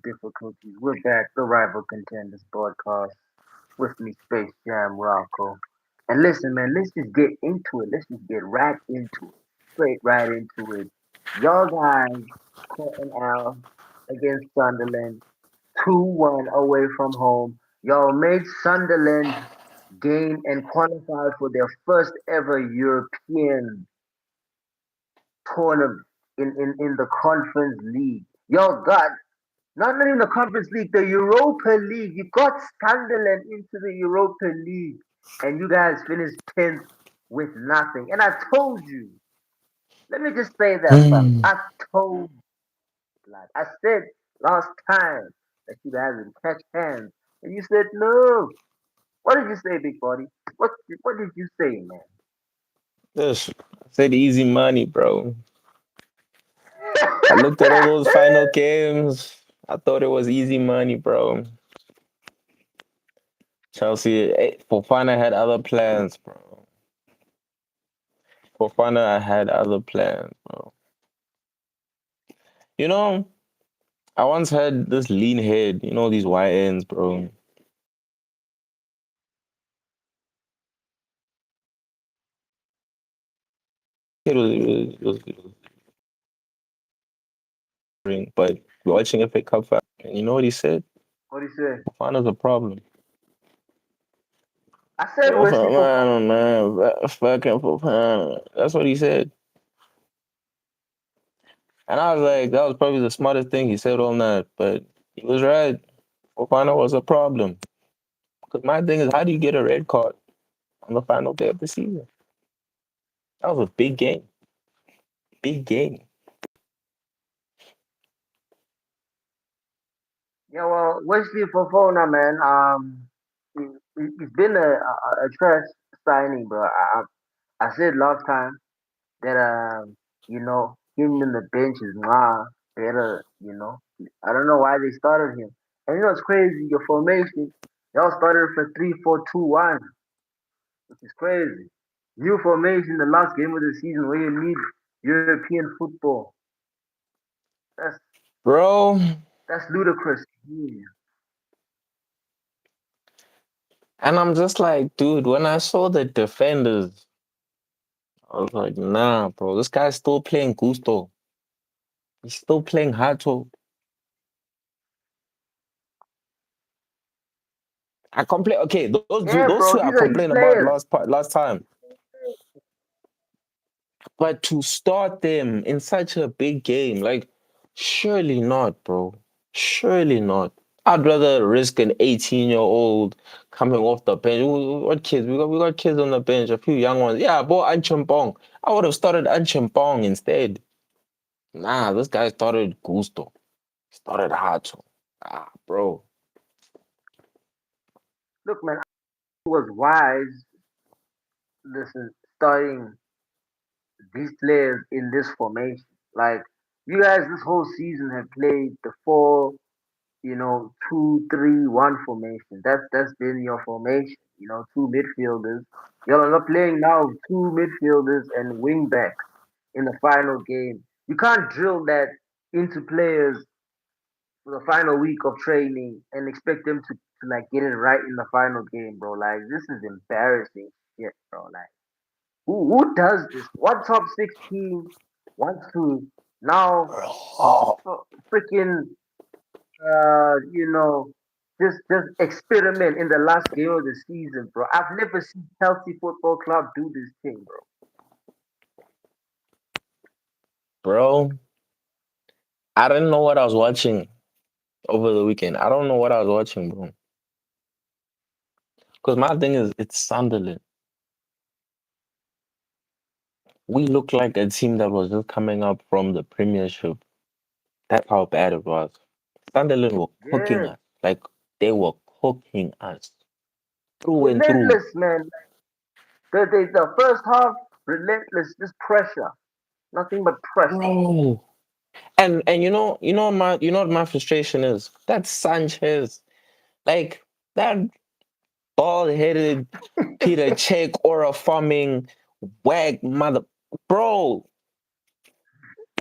difficulties. We're back, the Rival Contenders podcast. With me, Space Jam Rocco. And listen, man, let's just get into it. Let's just get right into it. Straight right into it. Y'all guys caught an L against Sunderland, 2-1 away from home. Y'all made Sunderland gain and qualify for their first ever European tournament in the Conference League. Y'all got not only in the Conference League, the Europa League. You got Sunderland into the Europa League, and you guys finished 10th with nothing. And I told you, let me just say that, fam. Mm. I told you, lad. I said last time that you guys would catch hands, and you said no. What did you say, big buddy? What did you say, man? This I said easy money, bro. I looked at all those final games. I thought it was easy money, bro. Chelsea, Fofana had other plans, bro. Fofana had other plans, bro. You know, I once had this lean head. You know these YNs, bro. It was but watching FA Cup, and you know what he said? What did you say? Fofana's a problem. I said Wesley Fofana. Man, fucking Fofana. That's what he said. And I was like, that was probably the smartest thing he said all night. But he was right. Fofana was a problem. Because my thing is, how do you get a red card on the final day of the season? That was a big game. Big game. Yeah, well, Wesley Fofana, man. He's been a trash signing, bro. I said last time that him in the bench is better. I don't know why they started him. And it's crazy. Your formation, y'all started for 3-4-2-1, which is crazy. New formation, the last game of the season where you need European football. That's Bro, that's ludicrous. Yeah. and I'm just like, dude, when I saw the defenders, I was like, nah, bro, this guy's still playing Gusto. He's still playing Hato. I complain. Okay, Yeah, those two bro. I These are his complained about players. last time. But to start them in such a big game, like, surely not, bro. Surely not. I'd rather risk an 18-year-old coming off the bench. What kids? We got kids on the bench, a few young ones. Yeah, bought Anchimpong. I would have started Anchimpong instead. Nah, this guy started Gusto. Started Hato. Ah, bro. Look, man, I was wise. Listen, starting these players in this formation. Like you guys, this whole season have played the 4-2-3-1 formation. That's been your formation. Two midfielders. Y'all are not playing now two midfielders and wing backs in the final game. You can't drill that into players for the final week of training and expect them to like get it right in the final game, bro. Like this is embarrassing shit, bro. Like who does this? What top six team wants to now freaking just experiment in the last game of the season, bro? I've never seen Chelsea Football Club do this thing, bro. Bro, I didn't know what I was watching over the weekend. I don't know what I was watching, bro. Because my thing is, it's Sunderland. We look like a team that was just coming up from the Premiership. That's how bad it was. Sunderland were cooking Yeah, us. Like, they were cooking us through and through. relentless, man. The first half, relentless, just pressure, nothing but pressure. Bro. And you know what my frustration is? That Sanchez, like that bald-headed Peter Check or a farming wag mother. Bro,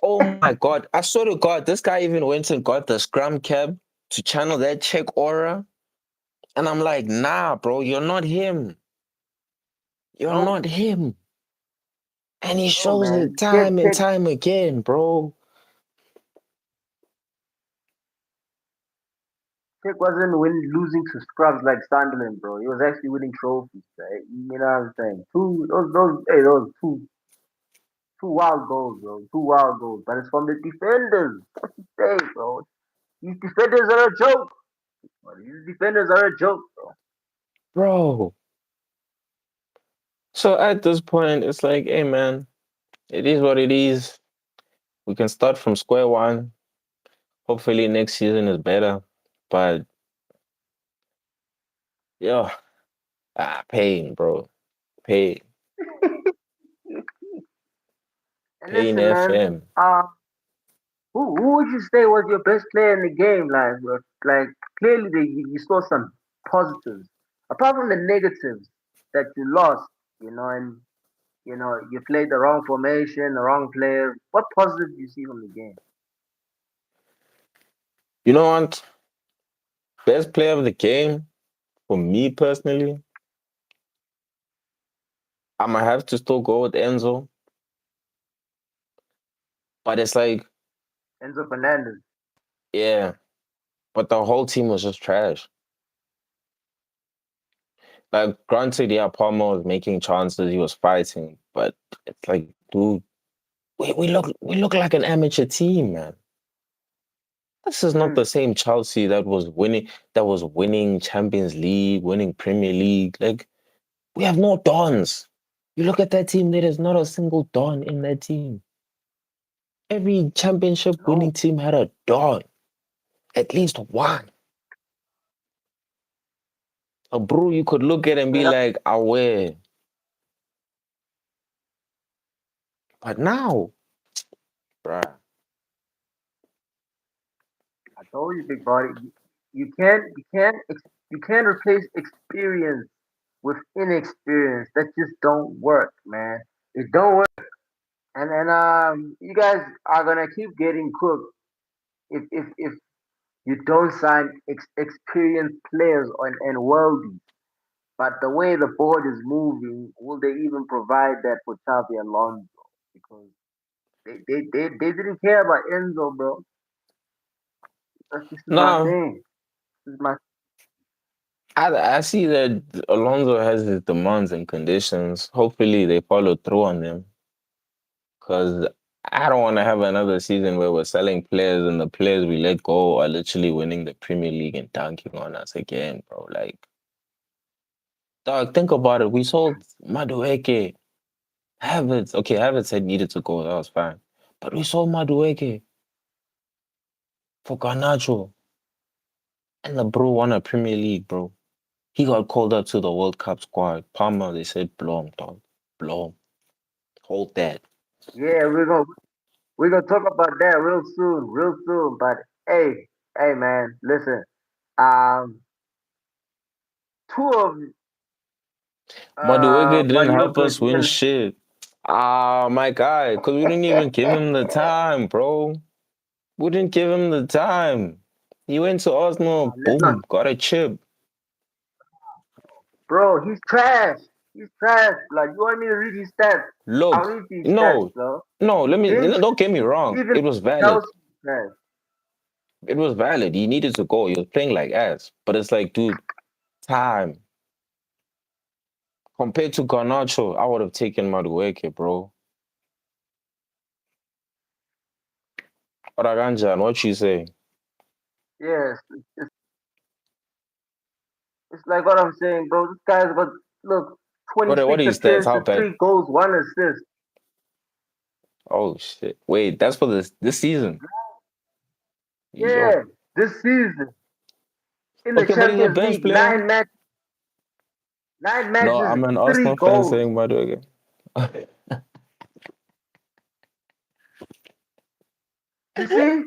oh my God. I swear to God, this guy even went and got the scrum cab. to channel that Czech aura. And I'm like, nah, bro, you're not him. You're No, not him. And he no, shows it man. Check, time and check, time again, bro. check wasn't losing to scrubs like Sunderland, bro. He was actually winning trophies, right? You know what I'm saying? Those wild goals, bro. Two wild goals. But it's from the defenders. What you say, bro? These defenders are a joke. These defenders are a joke, bro. Bro. So at this point, it's like, hey, man, it is what it is. We can start from square one. Hopefully next season is better. But yeah, pain, bro. Pain. And Pain listen, man. FM. Who would you say was your best player in the game? Like clearly you saw some positives, apart from the negatives that you lost. And you played the wrong formation, the wrong players. What positives do you see from the game? You know what? Best player of the game, for me personally, I might have to still go with Enzo. But it's like, Enzo Fernandez. yeah, but the whole team was just trash. Like, granted, yeah, Palmer was making chances, he was fighting, but it's like, dude, we look like an amateur team, man. This is not Mm, the same Chelsea that was winning Champions League, winning Premier League. Like, we have no dons. You look at that team, there is not a single don in that team. Every championship no, winning team had a don, at least one. A bro you could look at and be straight up. like, aware. But now, bruh, I told you, big body. You can't replace experience with inexperience. That just don't work, man. It don't work. And you guys are gonna keep getting cooked if you don't sign experienced players and worldies. But the way the board is moving, will they even provide that for Xavi Alonso? Because they didn't care about Enzo, bro. This is my nah, thing. This is my I see that Alonso has his demands and conditions. Hopefully they follow through on them. Cause I don't want to have another season where we're selling players and the players we let go are literally winning the Premier League and dunking on us again, bro. Like, dog, think about it. We sold Madueke, Havertz. Okay, Havertz had needed to go. That was fine. But we sold Madueke for Garnacho. And the bro won a Premier League, bro. He got called up to the World Cup squad. Palmer, they said, blow him, dog. Blow him. Hold that. yeah. We're gonna talk about that real soon, real soon. But hey, man, listen. Um, two of Madueke didn't Man help Utd us win didn't. shit. Ah, my guy, because we didn't even give him the time, bro. We didn't give him the time. He went to Arsenal, Let's not, boom, got a chip. bro. He's trash. He's trash. Like you want me to read his stats? I'll Look, read these stats, no, bro. no, He didn't don't get me wrong. even It was valid. Chelsea trash. It was valid. He needed to go. He was playing like ass. But it's like, dude, time. Compared to Garnacho, I would have taken Madueke, bro. Oraganjan, what you say? Yes, it's like what I'm saying, bro. This guy's got look What 26 are his stats? How appearances, bad? 3 goals, 1 assist. Oh shit. Wait, that's for this season. Yo. Yeah, this season in the Okay, but he's a Champions bench League, player. nine No, matches, I'm an three Arsenal fan goals. saying Madueke. You see,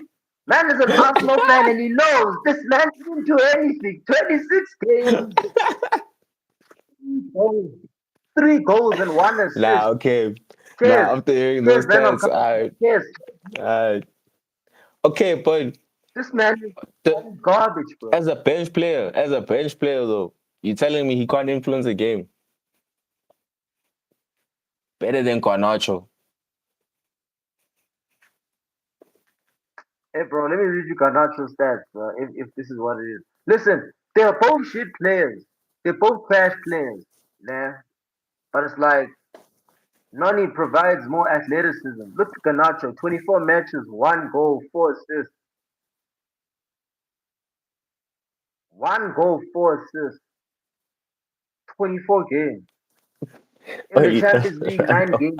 man is an Arsenal fan and he knows this man didn't do anything. 26 games, 3 goals, 3 goals and 1 assist. Nah, okay. Cheers, Nah, after hearing cheers, those Venom. stats, Come on, cheers. I okay, but This man is The, garbage, bro. as a bench player though, you telling me he can't influence a game better than Garnacho? Hey, bro, let me read you Garnacho's stats, bro, if this is what it is. Listen, they're both shit players. They're both trash players. Yeah. But it's like, Nani provides more athleticism. Look at Garnacho, 24 matches, 1 goal, 4 assists. 1 goal, 4 assists, 24 games. In the Wait, Champions League, 9 games.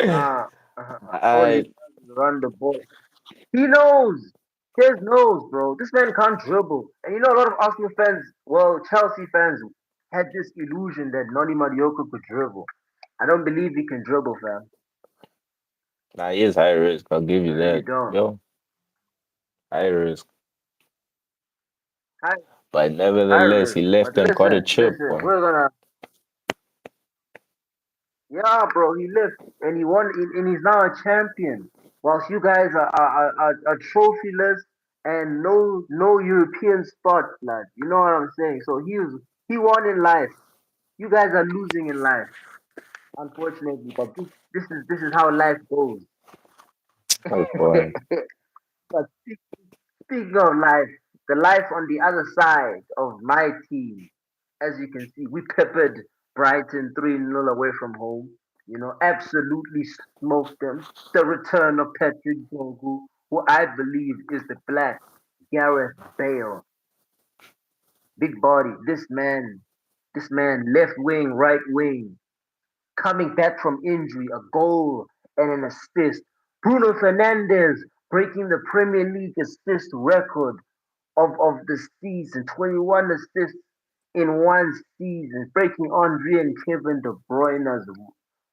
Nah, all he I does is run the ball. He knows. Kez knows, bro. This man can't dribble. And you know, a lot of Arsenal fans, well, Chelsea fans, had this illusion that Noni Madueke could dribble. I don't believe he can dribble, fam. nah, he is high risk. I'll give I you really that. don't. Yo, high risk. High, But high nevertheless, he risk. But left and got a chip, listen, boy. we're gonna, yeah, bro, he lived and he won, and he's now a champion. Whilst you guys are trophyless and no European spot, lad. You know what I'm saying? So he won in life. You guys are losing in life, unfortunately. But this is how life goes. Oh boy. But speaking of life, the life on the other side of my team, as you can see, we peppered Brighton 3-0 away from home. You know, absolutely smoked them. The return of Patrick Dongu, who I believe is the black Gareth Bale. Big body. This man, left wing, right wing, coming back from injury, a goal and an assist. Bruno Fernandes breaking the Premier League assist record of the season, 21 assists in one season, breaking Andre and Kevin De Bruyne's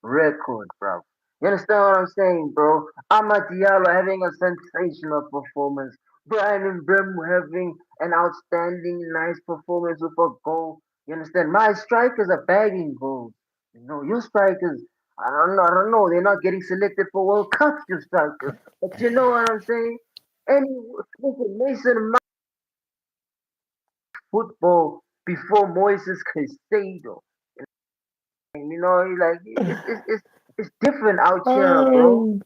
record, bro. You understand what I'm saying, bro? Amad Diallo having a sensational performance. Brian Mbeumo having an outstanding, nice performance with a goal. You understand? My strikers are bagging goals. You know, your strikers, I don't know. They're not getting selected for World Cups, your strikers. But you know what I'm saying? Any listen, Mason football before Moises Caicedo. And you know, like it's different out here, bro. Oh,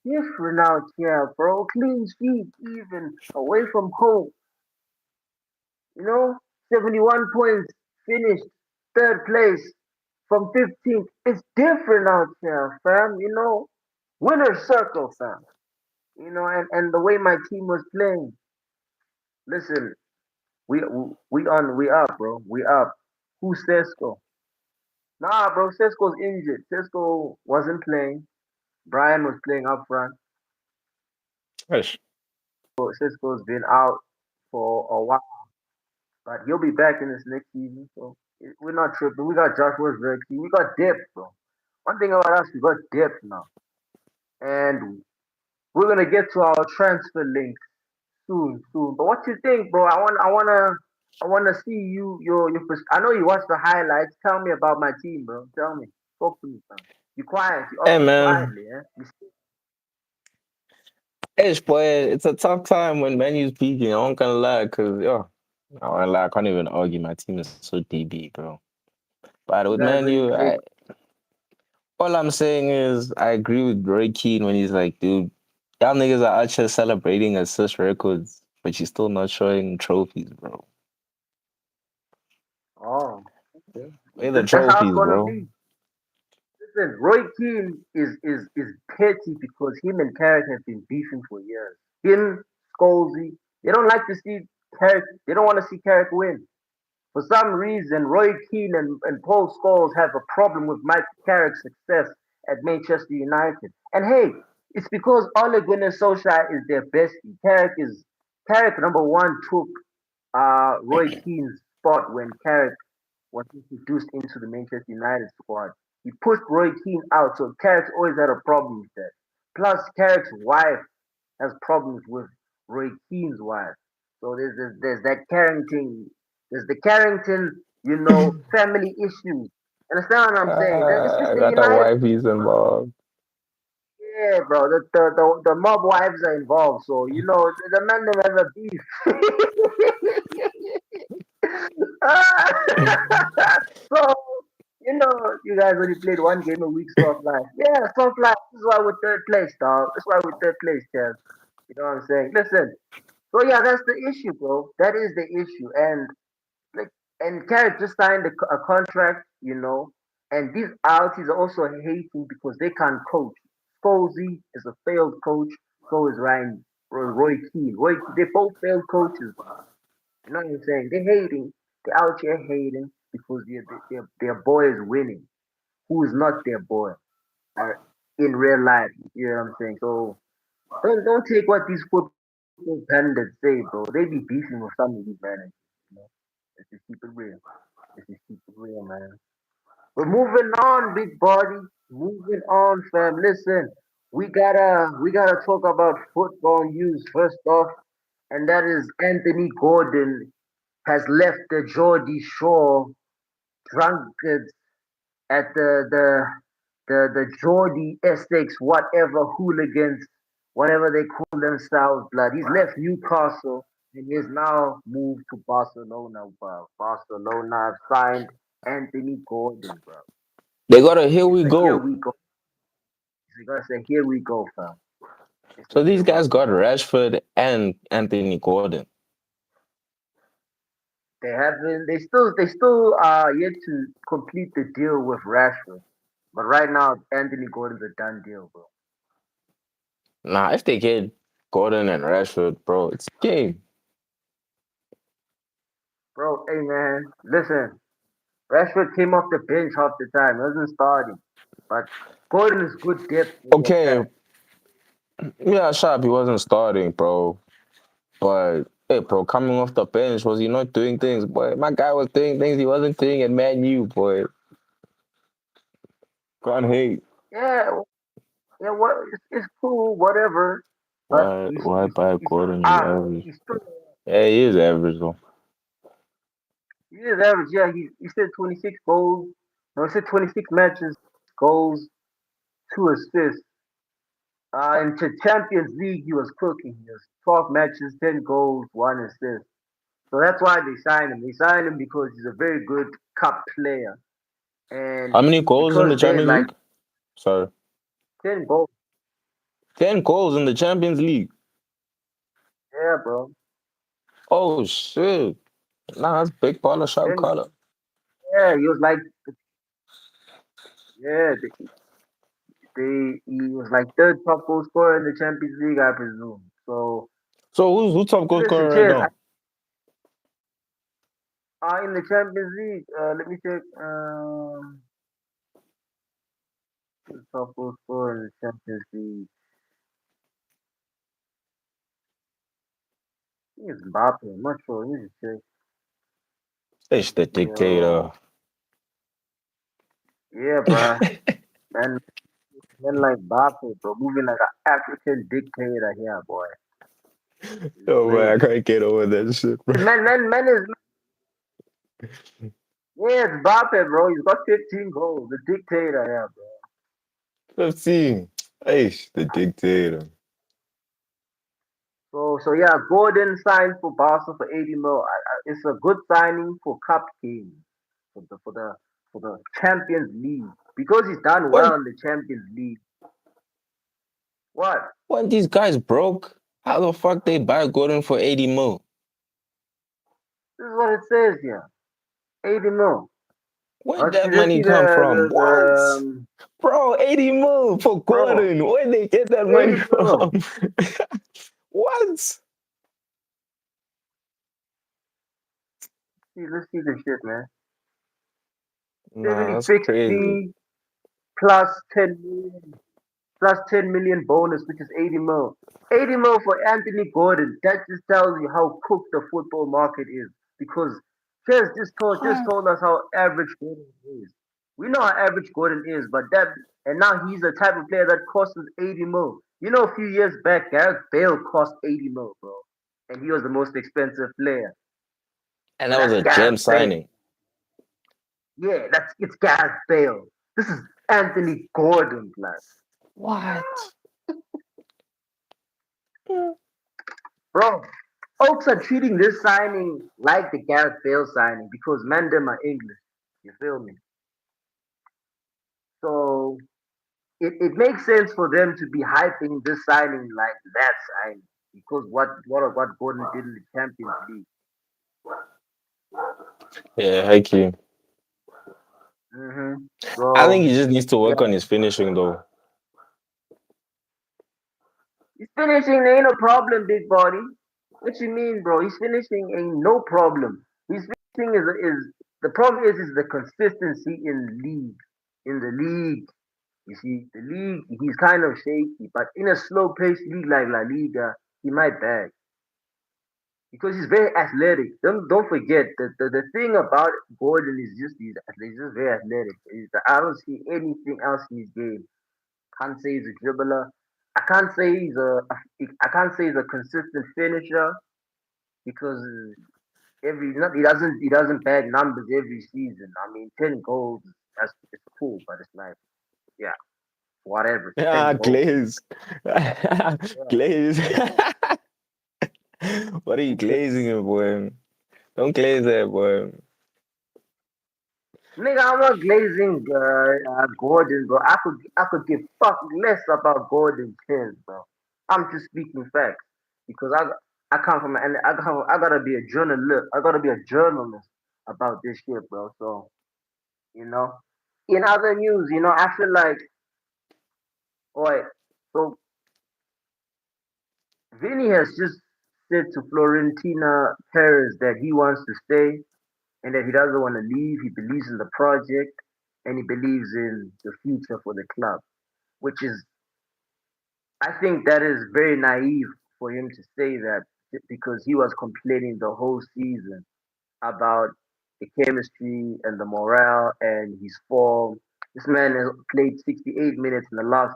Different out here, bro. Clean sheet, even away from home. You know, 71 points, finished third place from 15th. It's different out here, fam. You know, winner circle, fam. You know, and the way my team was playing. Listen, we up, bro. We up. Who's Sesko? Nah, bro, Cisco's injured. Cisco wasn't playing. Brian was playing up front. gosh. So Cisco's been out for a while, but he'll be back in this next season. So we're not tripping. We got Joshua Zirkzee. We got depth, bro. One thing about us, we got depth now, and we're gonna get to our transfer link soon, soon. But what you think, bro? I wanna see your. I know you watch the highlights. Tell me about my team, bro. Tell me. Talk to me, fam. You quiet. You Hey always man, quietly, eh? Ish boy, it's a tough time when Manu's peaking. I am not gonna lie, cause yo, I won't lie, I can't even argue. My team is so DB, bro. But with You guys Manu, only play. all I'm saying is I agree with Roy Keane when he's like, dude, y'all niggas are out here celebrating assist records, but you're still not showing trophies, bro. Oh, okay. Where the That's how it's trophies, gonna bro? be. Listen, Roy Keane is petty because him and Carrick have been beefing for years. Him, Scholesy, they don't like to see Carrick. They don't want to see Carrick win. For some reason, Roy Keane and Paul Scholes have a problem with Mike Carrick's success at Manchester United. And hey, it's because Ole Gunnar Solskjaer is their bestie. Carrick number one took Roy Keane's spot when Carrick was introduced into the Manchester United squad. He pushed Roy Keane out, so Carrick's always had a problem with that. Plus, Carrick's wife has problems with Roy Keane's wife. So there's that Carrington, there's the Carrington, family issues. Understand what I'm saying? It's I the got the United. wifeys involved. Yeah, bro. The mob wives are involved, so you know the men them have a beef. So you know, you guys only played one game a week, soft life. Yeah, soft life. This is why we're third place, dog. That's why we're third place, Chaz. You know what I'm saying? Listen. So yeah, that's the issue, bro. That is the issue, and like, and Carrick just signed a contract, you know, and these Alties are also hating because they can't coach. Scolzy is a failed coach. So is Roy Keane. They both failed coaches, bro. You know what I'm saying? They're hating. They're out here hating because their boy is winning. Who is not their boy uh, in real life? You know what I'm saying? So don't take what these football pundits say, bro. They be beefing with some of these managers. You know, let's just keep it real. Let's just keep it real, man. But moving on, big body. Moving on, fam. Listen, we gotta talk about football news first off, and that is Anthony Gordon has left the Geordie Shore drunkards at the Geordie Essex whatever hooligans, whatever they call themselves. Blood. He's left Newcastle and he's now moved to Barcelona, bro. Barcelona have signed Anthony Gordon, bro. They got a here It's we a here go. we go. It's gonna say here we go, fam. It's a So these here we guys got go. Rashford and Anthony Gordon. They haven't. They still are yet to complete the deal with Rashford. But right now, Anthony Gordon's a done deal, bro. Nah, if they get Gordon and Rashford, bro, it's game. Bro, hey man, listen. Rashford came off the bench half the time. He wasn't starting. But Gordon is good depth in the Okay, attack. yeah, sharp, he wasn't starting, bro. But hey, bro, coming off the bench, was he not doing things? Boy, my guy was doing things he wasn't doing at Man U, boy. Can't hate. Yeah, yeah, it's cool, whatever. But Why buy he's Gordon? He's ah, average. he's still Yeah, he is average though. he is average. Yeah, he said 26 goals. No, he said 26 matches, goals, 2 assists. Into Champions League, he was cooking. He was 12 matches, 10 goals, 1 assist. So that's why they signed him. They signed him because he's a very good cup player, and How many goals in the because they Champions like League? Sorry. 10 goals. 10 goals in the Champions League. Yeah, bro. Oh shit. Nah, that's big baller shot 10. caller. Yeah, he was like, yeah, he was like third top goal scorer in the Champions League, I presume. So So who's top goal listen, scorer right cheers. now? In the Champions League, let me check. Who's top goal scorer in the Champions League? I think it's Mbappe. I'm not sure. Let me just check. It's the dictator. Yo, yeah, bruh. Man, man like Mbappe, bro, moving like an African dictator here, boy. It's Oh man, I lit. can't get over that shit, bro. Man is yeah, it's Mbappe, bro. He's got 15 goals. The dictator here, bro. 15. Hey, the dictator. So yeah, Gordon signed for Barca for 80 mil. It's a good signing for cup games for the Champions League because he's done When well in the Champions League. What? when these guys broke, how the fuck they buy Gordon for 80 mil? This is what it says here. 80 mil. Where'd You that just money see come from? What? Bro, 80 mil for bro. Gordon. Where'd they get that money 80 mil. from? What? Let's see this shit, man. Nah, 70 that's fixed crazy. fee plus 10 million plus 10 million bonus, which is 80 mil. 80 mil for Anthony Gordon. That just tells you how cooked the football market is. Because just told us how average Gordon is. We know how average Gordon is, but that and now he's the type of player that costs us 80 mil. You know, a few years back, Gareth Bale cost 80 mil, bro, and he was the most expensive player. And But that was that's a gem Gareth Bale. signing. Yeah, it's Gareth Bale. This is Anthony Gordon, man. What? Bro, Oaks are treating this signing like the Gareth Bale signing because men them are English. You feel me? So it makes sense for them to be hyping this signing like that signing because what Gordon did in the Champions League. Yeah, heck you. I think he So just needs to work yeah, on his finishing though. his finishing ain't a problem, big body. What you mean, bro? His finishing ain't no problem. His finishing is the problem is the consistency in the league. You see, the league he's kind of shaky, but in a slow paced league like La Liga, he might bag because he's very athletic. Don't forget the thing about Gordon is just he's just very athletic. I don't see anything else in his game. Can't say he's a dribbler. I can't say I can't say he's a consistent finisher because he doesn't bag numbers every season. I mean, 10 goals that's it's cool, but it's like yeah, whatever. It's ten Ah, goals. glaze. Glaze. What are you glazing it, boy? Don't glaze that, boy. Nigga, I'm not glazing Gordon, bro. I could give fuck less about Gordon Chance, bro. I'm just speaking facts because I come from and I gotta be a journalist. I gotta be a journalist about this shit, bro. So you know, in other news, I feel like, alright, so Vinny has just said to Florentina Perez that he wants to stay and that he doesn't want to leave. He believes in the project and he believes in the future for the club, which is, I think that is very naive for him to say that because he was complaining the whole season about the chemistry and the morale and his form. This man has played 68 minutes in the last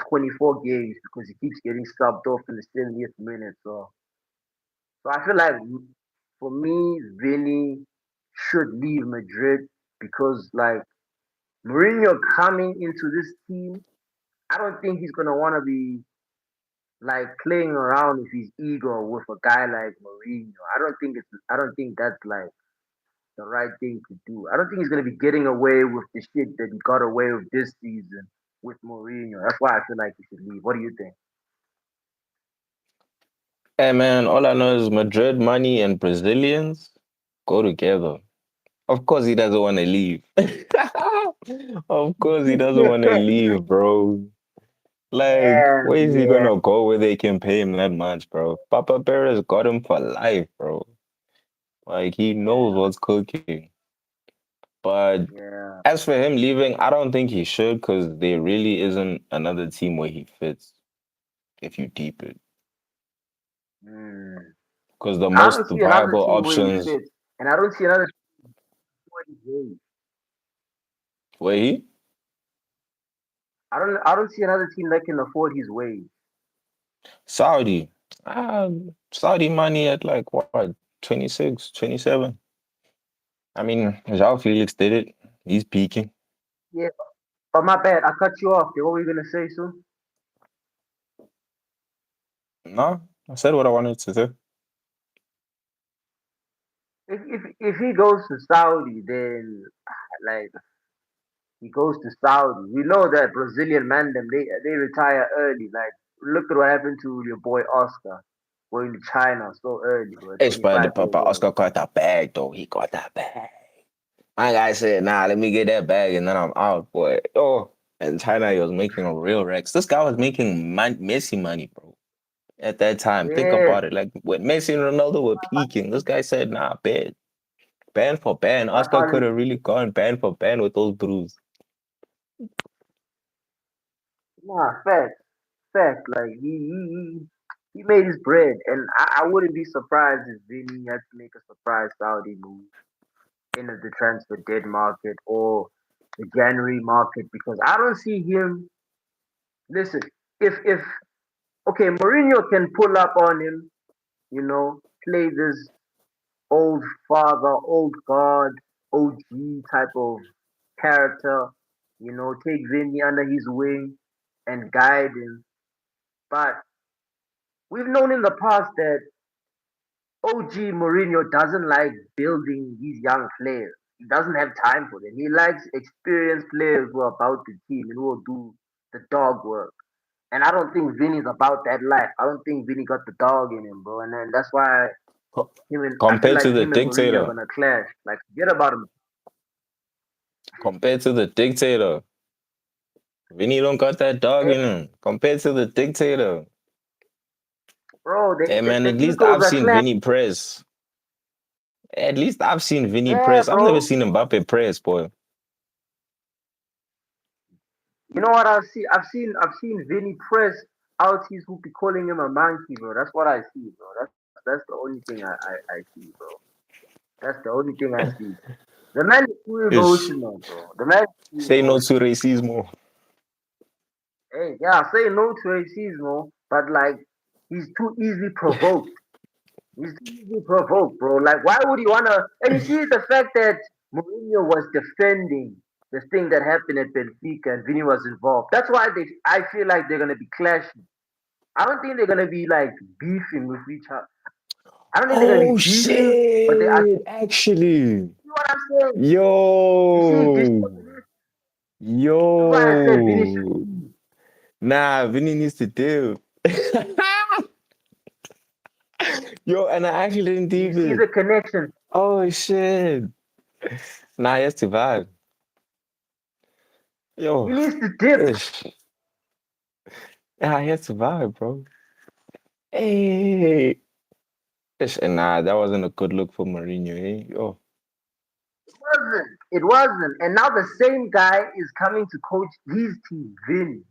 24 games because he keeps getting subbed off in the 70th minute. So I feel like for me, Vinny should leave Madrid because like Mourinho coming into this team, I don't think he's gonna want to be like playing around with his ego with a guy like Mourinho. I don't think that's like the right thing to do. I don't think he's gonna be getting away with the shit that he got away with this season with Mourinho. That's why I feel like he should leave. What do you think? Hey man, all I know is Madrid money and Brazilians go together. Of course he doesn't want to leave. Of course he doesn't want to leave, bro. Like, Yeah, where is he yeah, gonna go where they can pay him that much, bro? Papa Perez got him for life, bro. Like he knows yeah, what's cooking. But yeah. as for him leaving, I don't think he should because there really isn't another team where he fits if you deep it. Mm. Because the I most don't see another viable team where he options fits, and I don't see another team where he's wage. where he I don't see another team that can afford his wage. Saudi. Saudi money at like what 26, 27. I mean, João Felix did it. He's peaking. Yeah, but my bad, I cut you off. What were you gonna say, soon? No, I said what I wanted to say. If he goes to Saudi, then like he goes to Saudi. We know that Brazilian man them they retire early. Like look at what happened to your boy Oscar going to China so early, bro. It's but 25 the years Papa old. Oscar got that bag though. He got that bag. My guy said, "Nah, let me get that bag and then I'm out, boy." Oh, and China, he was making a real Rex. This guy was making Messi money, bro. At that time, think Yeah, about it. Like when Messi and Ronaldo were peaking, this guy said, "Nah, ban for ban." my Oscar could father. have really gone ban for ban with those brews. Nah, fact. Like he made his bread, and I wouldn't be surprised if Vinny had to make a surprise Saudi move in the transfer dead market or the January market because I don't see him. Listen, if okay, Mourinho can pull up on him, play this old father, old god, OG type of character, take Vinny under his wing and guide him. But we've known in the past that OG Mourinho doesn't like building these young players. He doesn't have time for them. He likes experienced players who are about the team and who will do the dog work. And I don't think Vinny's about that life. I don't think Vinny got the dog in him, bro. And then that's why I feel Compared like to the him and Mourinho are dictator, gonna clash. Like forget about him, compared to the dictator, Vinny don't got that dog eh, in him. Compared to the dictator, bro. hey man, The at least egos I've are seen clash. Vinny press. At least I've seen Vinny Yeah, press. I've never bro. seen Mbappe press, boy. You know what I've seen Vinny press outies who be calling him a monkey, bro. That's what I see, bro. That's the only thing I see, bro. That's the only thing I see. The man is too Ish. emotional, bro. The man is too Say no to emotional. racismo. Hey, yeah, say no to racism, but like he's too easily provoked. He's too easily provoked, bro. Like why would he wanna and you see the fact that Mourinho was defending the thing that happened at Benfica and Vini was involved. That's why I feel like they're gonna be clashing. I don't think they're gonna be like beefing with each other. I don't think they're gonna Oh be beefing, but they are. shit! Actually, See what I'm saying? You see, this yo, is why I said Vini should yo. leave. Nah, Vinny needs to deal. Yo, and I actually didn't You deep see it. the connection. Oh shit! Nah, he has to vibe. He Yo, needs to dip. ish. Yeah, he has to vibe, bro. Hey, ish. And nah, that wasn't a good look for Mourinho. Hey, yo. It wasn't. It wasn't. And now the same guy is coming to coach his team, Vini.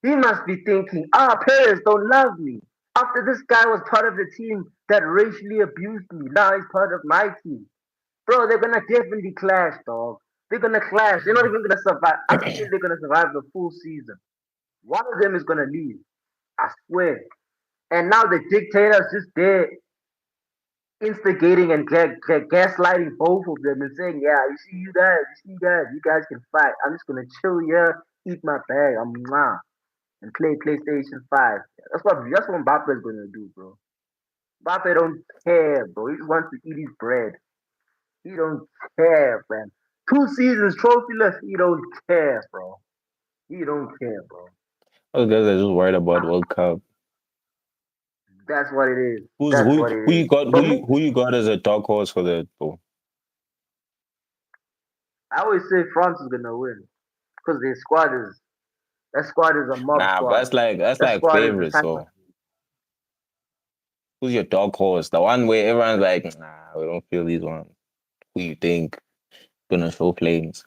He must be thinking, players don't love me. After this guy was part of the team that racially abused me, now he's part of my team. Bro, they're gonna definitely clash, dog. They're gonna clash. They're not even gonna survive. I don't think they're gonna survive the full season. One of them is gonna leave. I swear. And now the dictator's just there instigating and gaslighting both of them and saying, "Yeah, you guys can fight. I'm just gonna chill here, eat my bag, and play PlayStation 5." That's what Mbappe's gonna do, bro. Mbappe don't care, bro. He just wants to eat his bread. He don't care, man. 2 seasons trophyless. He don't care, bro. He don't care, bro. Those guys are just worried about World Cup. That's what it is. Who's That's who? what it Who you is. got? But me, Who you got as a dark horse for that, bro? I always say France is gonna win because their squad is that squad is a mob Nah, but squad. that's That like squad is the favorites. type of So who's your dark horse? The one where everyone's like, nah, we don't feel these ones. Who you think gonna show flames?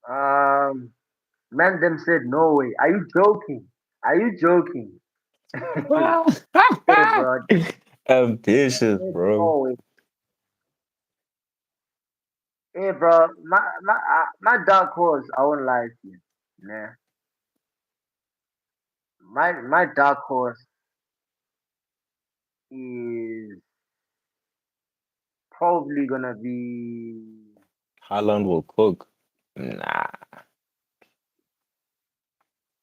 um man them said Norway. Are you joking? Are you joking? Hey bro, man Ambitious, said bro. Norway. Hey bro, my dark horse, I won't lie to you. Yeah. My dark horse is probably gonna be Haaland will cook. Nah,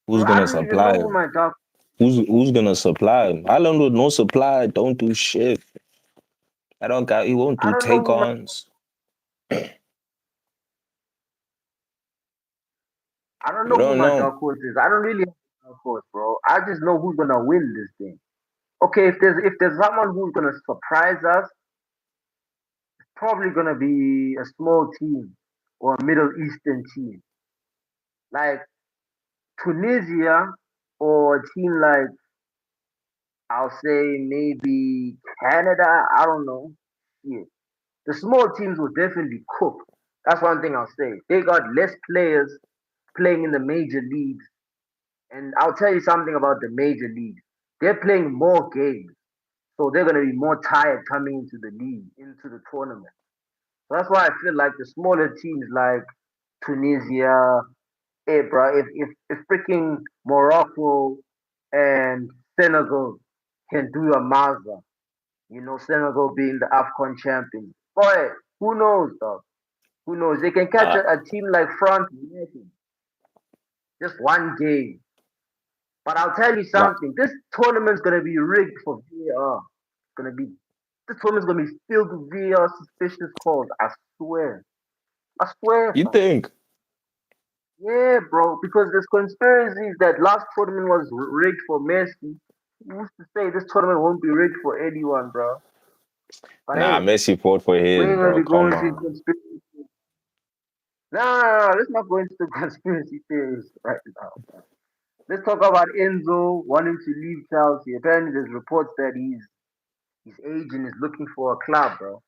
who's bro, I gonna don't even know supply who him? my dark Who's gonna supply him? Haaland with no supply, don't do shit. I don't got. He won't I do don't know take who my ons. I don't You know who don't my know. dark horse is. I don't really have a dark horse, bro. I just know who's gonna win this thing. Okay, if there's someone who's gonna surprise us, probably gonna be a small team or a Middle Eastern team like Tunisia or a team like I'll say maybe Canada. I don't know. Yeah, the small teams will definitely cook. That's one thing I'll say. They got less players playing in the major leagues, and I'll tell you something about the major leagues. They're playing more games, so they're gonna be more tired coming into the league, into the tournament. So that's why I feel like the smaller teams like Tunisia, hey bro, if freaking Morocco and Senegal can do a Mazda, Senegal being the AFCON champions, boy, who knows, dog? Who knows? They can catch Uh, a team like France United, just one game. But I'll tell you Like, something. This tournament's gonna be rigged for VAR. It's gonna be this tournament's gonna be filled with VAR suspicious calls. I swear. I swear, you fam. think? Yeah, bro. Because there's conspiracies that last tournament was rigged for Messi. Who used to say this tournament won't be rigged for anyone, bro? But Nah, hey, Messi fought for we his, ain't gonna bro. be Come going to on. conspiracy. No, no, no, no. Let's not go into the conspiracy theories right now. Let's talk about Enzo wanting to leave Chelsea. Apparently, there's reports that his agent is looking for a club, bro.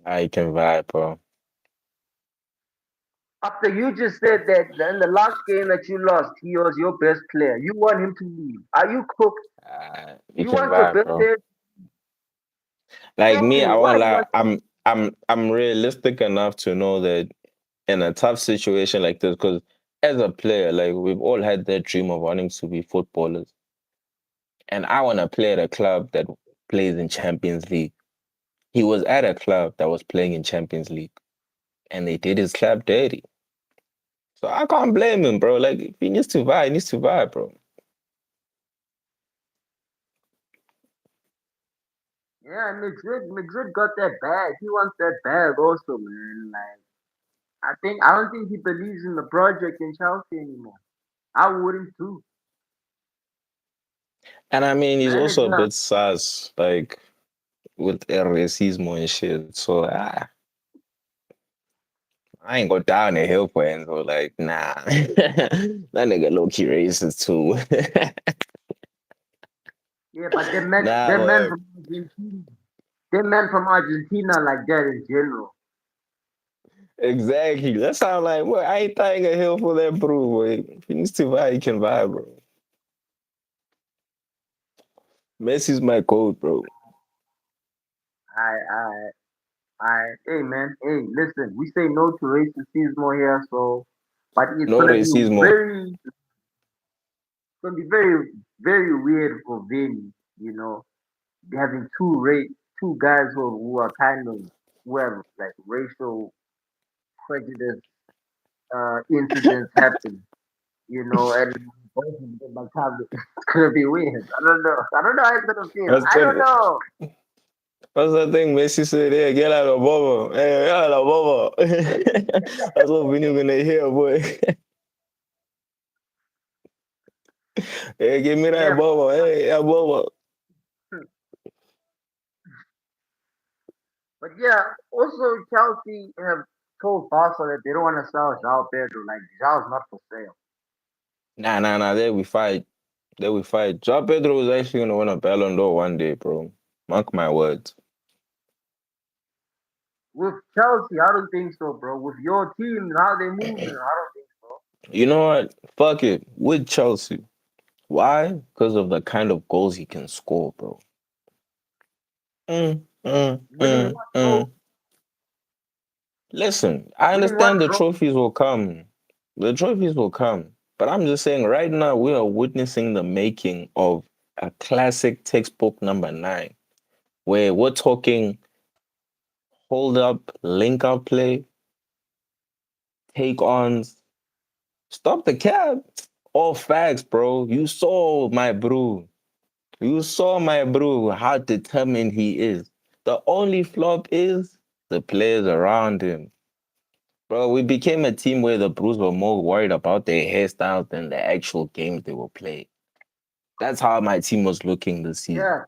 I can vibe, bro. After you just said that in the last game that you lost, he was your best player. You want him to leave. Are you cooked? You You can want your vibe, best bro. player? Like me, Exactly. I Why won't do you lie. want? I'm realistic enough to know that in a tough situation like this, because as a player, like we've all had that dream of wanting to be footballers, and I want to play at a club that plays in Champions League. He was at a club that was playing in Champions League, and they did his club dirty. So I can't blame him, bro. Like if he needs to vibe, he needs to vibe, bro. Yeah, Madrid got that bag. He wants that bag also, man. Like I don't think he believes in the project in Chelsea anymore. I wouldn't too. And I mean, he's Man, it's also a not. bit sus, like with el racismo and shit. So I ain't go down the hill for him. So like, nah, that nigga low key racist too. Yeah, but Nah, them men but from Argentina, them men from Argentina like that in general. exactly. That sound like what I ain't tying a hill for that, bro. Boy. If he needs to vibe, he can vibe, bro. Messi's my code, bro. I, I, hey man, hey, listen, we say no to racism here, so, but it's No gonna be racismo. gonna be very weird for Vinny, you know, having two guys who are kind of who have like racial prejudice incidents happen, you know, and both of them like have it's gonna be weird. I don't know. I don't know how it's gonna feel. What's I don't that? know. What's that thing Messi said? Hey, get out of bobo. Hey, get out of bobo. That's what we gonna hear, boy. Hey, give me that Yeah, bobo. Hey, that bobo. but yeah, also Chelsea have told Barca that they don't want to sell João Pedro. Like João's not for sale. Nah. There we fight. There we fight. Joao Pedro is actually gonna win a Ballon d'Or one day, bro. Mark my words. With Chelsea, I don't think so, bro. With your team, how they moving, I don't think so. You know what? Fuck it. With Chelsea. Why? Because of the kind of goals he can score, bro. Winning what, bro? Listen, I Winning what, understand the bro? trophies will come. The trophies will come. But I'm just saying, right now, we are witnessing the making of a classic textbook number nine, where we're talking hold up, link up play, take ons, stop the cab. All facts, bro. You saw my bro. You saw my bro, how determined he is. The only flop is the players around him. Bro, we became a team where the Blues were more worried about their hairstyles than the actual games they were playing. That's how my team was looking this season. Yeah,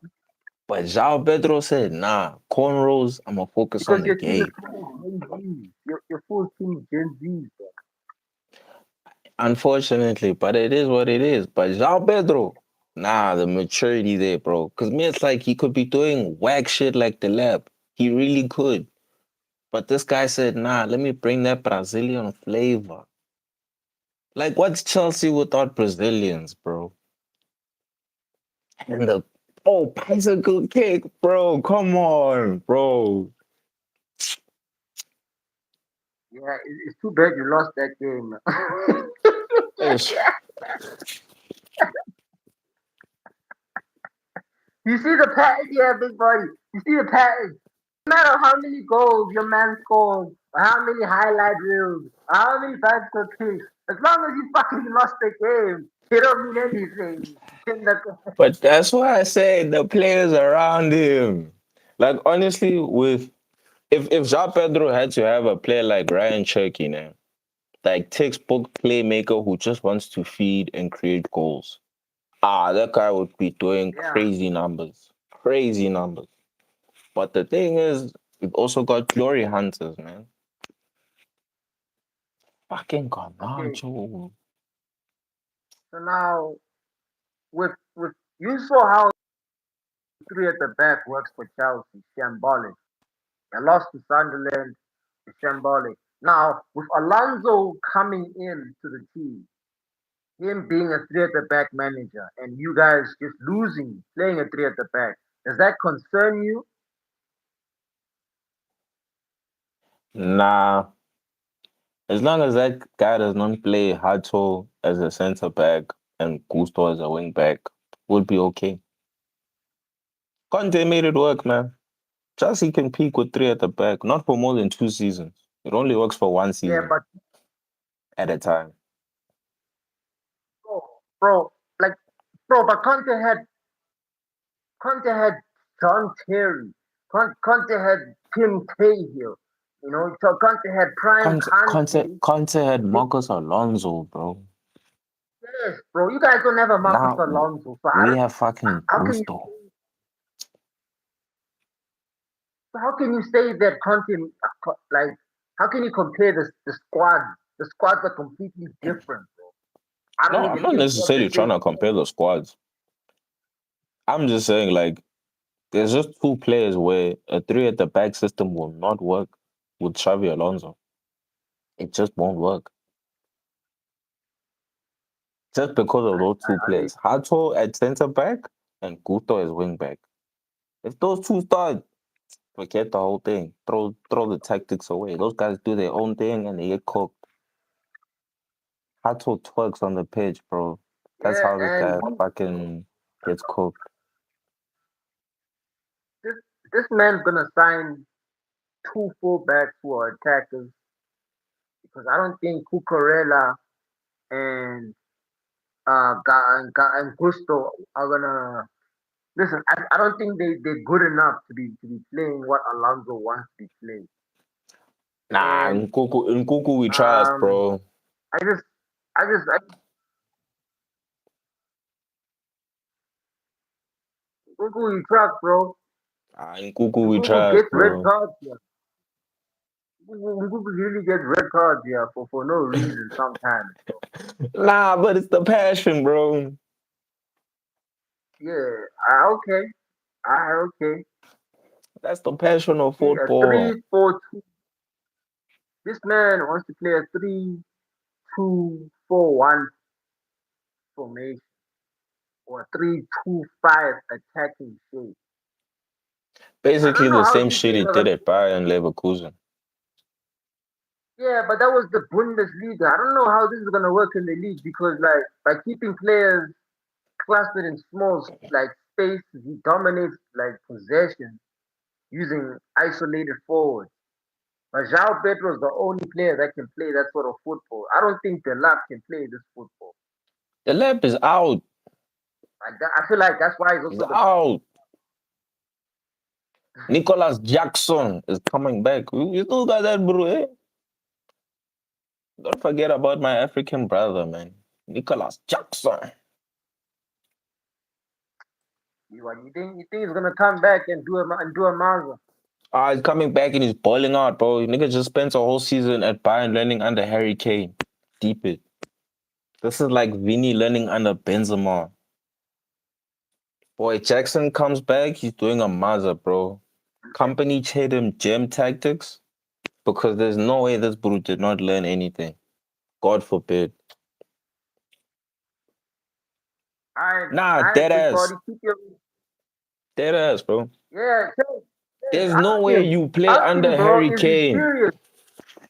But João Pedro said, nah, cornrows, I'm going to focus on because the your team is game. full of Gen Z. Your full team is Gen Z, bro. Unfortunately, but it is what it is. But João Pedro, nah, the maturity there, bro. Because me, it's like he could be doing whack shit like the lab. He really could. But this guy said, nah, let me bring that Brazilian flavor. Like, what's Chelsea without Brazilians, bro? And the bicycle kick, bro. Come on, bro. Yeah, it's too bad you lost that game. Ish. You see the pattern, yeah, big buddy. You see the pattern. No matter how many goals your man scores, or how many highlight reels, or how many bicycle kicks, as long as you fucking lost the game, He don't mean anything. That's- But that's why I say the players around him. Like honestly, with if Jean Pedro had to have a player like Ryan Cherky now, like textbook playmaker who just wants to feed and create goals. That guy would be doing yeah. crazy numbers. Crazy numbers. But the thing is, we've also got glory hunters, man. Fucking Okay. Garnacho. So now with you saw how three at the back works for Chelsea. Shambolic. They lost to Sunderland. It's shambolic. Now with Alonso coming in to the team, him being a three at the back manager, and you guys just losing playing a three at the back, does that concern you? Nah, as long as that guy does not play Hato as a center back and Gusto as a wing back, we'll be okay. Conte made it work, man. Chelsea can peak with three at the back, not for more than 2 seasons. It only works for one Yeah, season but at a time. bro, bro, like but Conte had John Terry. Conte had Tim Cahill. You know, so Conte had Prime Conte. Conte had Marcos Alonso, bro. Yes, bro. You guys don't have a Marcus Now Alonso, so I we don't. have fucking How can you Gusto. how can you say that Conte like? How can you compare the squad? The squads are completely different, bro. I don't No, I'm even not think you have the necessarily trying same. to compare the squads. I'm just saying, like, there's just two players where a three at the back system will not work with Xavi Alonso. It just won't work. Just because of those two I, players. Hato at center back and Gusto as wing back. If those two start, forget the whole thing. Throw the tactics away. Those guys do their own thing and they get cooked. Hato twerks on the pitch, bro. That's yeah, how this and guy fucking gets cooked. this this man's gonna sign two fullbacks who are attackers because I don't think Cucurella and and Gusto are gonna listen. I don't think they're good enough to be playing what Alonso wants to be playing. Nah, And Nkuku we trust, um, bro. I just I Nkunku you truck, bro. Nkuku we Nkunku trust, gets red bro. cards here. Nkunku really gets red cards here for no reason sometimes. Nah, but it's the passion, bro. Yeah, okay, okay. That's the passion of See, a football. 3-4-2. This man wants to play a 3-2-4-1 formation or 3-2-5 attacking shape. I Basically don't know the how same these shit things he are did gonna. at Bayern Leverkusen. Yeah, but that was the Bundesliga. I don't know how this is gonna work in the league because, like, by keeping players clustered in small like spaces, he dominates like possession using isolated forwards. But João Pedro is the only player that can play that sort of football. I don't think Delap can play this football. The lab is out. I feel like that's why he's He's also the. out. Nicholas Jackson is coming back. You still got that, bro, eh? Don't forget about my African brother, man. Nicholas Jackson. You think he's gonna come back and do a Maza? He's coming back and he's balling out, bro. Nigga just spent a whole season at Bayern learning under Harry Kane. Deep it. This is like Vinny learning under Benzema. Boy, Jackson comes back, he's doing a Mazda, bro. Company taught him gem tactics because there's no way this bro did not learn anything. God forbid. Alright, Nah, alright, dead big party, ass. keep your Dead ass, bro. yeah. There's no Ask way him, you play ask him, under bro. Harry Is he Kane. serious?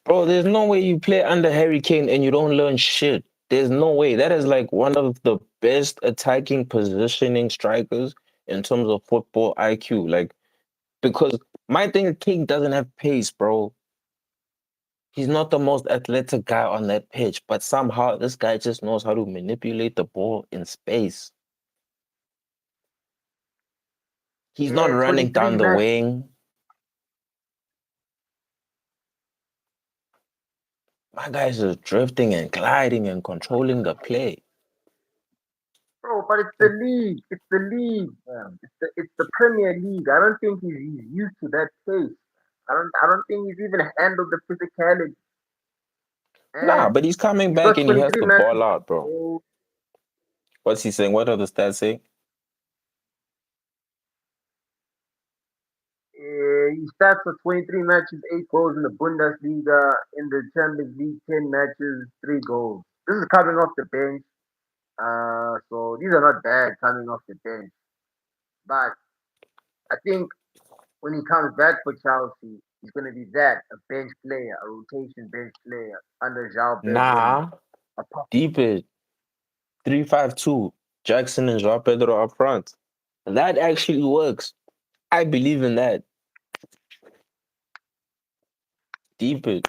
Bro, there's no way you play under Harry Kane and you don't learn shit. There's no way. That is like one of the best attacking positioning strikers in terms of football IQ. Like, because my thing, King doesn't have pace, bro. He's not the most athletic guy on that pitch, but somehow this guy just knows how to manipulate the ball in space. He's not Yeah, running 23 down the matches. wing. My guy's just drifting and gliding and controlling the play. Bro, but it's the Like, league. It's the league, man. It's the Premier League. I don't think he's used to that pace. I don't think he's even handled the physicality. nah, And but he's coming he's back got and he has 23 to matches ball to out, bro. go. What's he saying? What are the stats saying? He starts for 23 matches, 8 goals in the Bundesliga. In the Champions League, 10 matches, 3 goals. This is coming off the bench. So these are not bad coming off the bench. But I think when he comes back for Chelsea, he's going to be that a bench player, a rotation bench player under João Pedro. Nah, deep it. 3-5-2. Jackson and João Pedro up front. That actually works. I believe in that. Deep it.